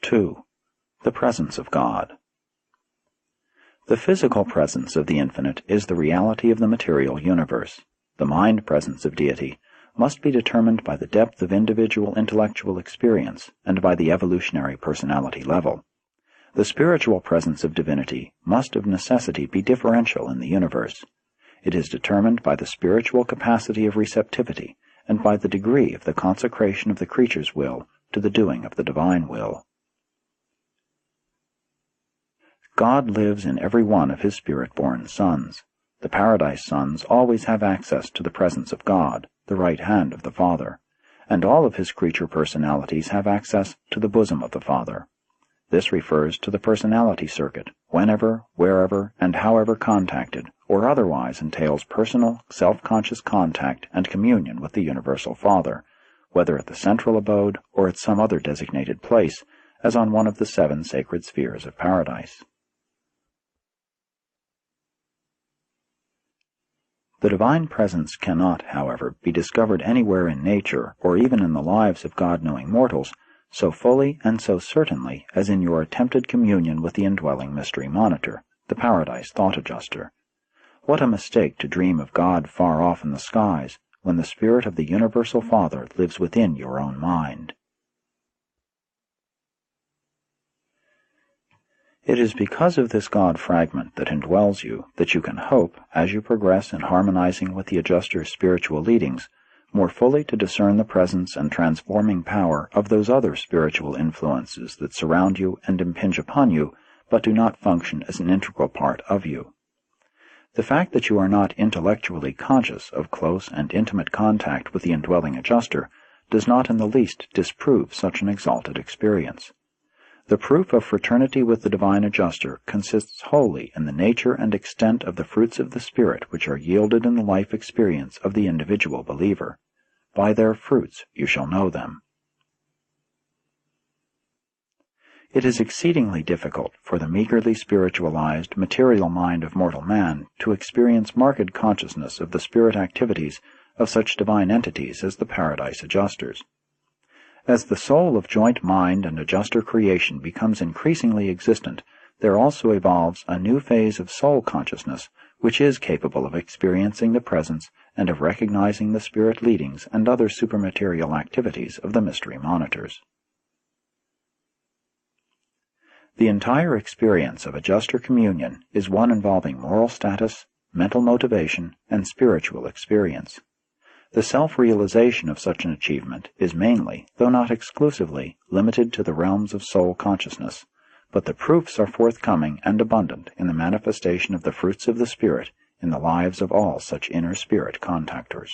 2. The Presence of God. The physical presence of the infinite is the reality of the material universe. The mind presence of deity must be determined by the depth of individual intellectual experience and by the evolutionary personality level. The spiritual presence of divinity must of necessity be differential in the universe. It is determined by the spiritual capacity of receptivity and by the degree of the consecration of the creature's will to the doing of the divine will. God lives in every one of his spirit-born sons. The paradise sons always have access to the presence of God, the right hand of the Father, and all of his creature personalities have access to the bosom of the Father. This refers to the personality circuit, whenever, wherever, and however contacted, or otherwise entails personal, self-conscious contact and communion with the Universal Father, whether at the central abode or at some other designated place, as on one of the 7 sacred spheres of paradise. The divine presence cannot, however, be discovered anywhere in nature or even in the lives of God-knowing mortals so fully and so certainly as in your attempted communion with the indwelling mystery monitor, the paradise thought adjuster. What a mistake to dream of God far off in the skies when the Spirit of the Universal Father lives within your own mind. It is because of this God fragment that indwells you that you can hope, as you progress in harmonizing with the adjuster's spiritual leadings, more fully to discern the presence and transforming power of those other spiritual influences that surround you and impinge upon you, but do not function as an integral part of you. The fact that you are not intellectually conscious of close and intimate contact with the indwelling adjuster does not in the least disprove such an exalted experience. The proof of fraternity with the divine adjuster consists wholly in the nature and extent of the fruits of the Spirit which are yielded in the life experience of the individual believer. By their fruits you shall know them. It is exceedingly difficult for the meagerly spiritualized material mind of mortal man to experience marked consciousness of the spirit activities of such divine entities as the paradise adjusters. As the soul of joint mind and adjuster creation becomes increasingly existent, there also evolves a new phase of soul consciousness which is capable of experiencing the presence and of recognizing the spirit leadings and other supermaterial activities of the mystery monitors. The entire experience of adjuster communion is one involving moral status, mental motivation, and spiritual experience. The self-realization of such an achievement is mainly, though not exclusively, limited to the realms of soul consciousness, but the proofs are forthcoming and abundant in the manifestation of the fruits of the Spirit in the lives of all such inner spirit contactors.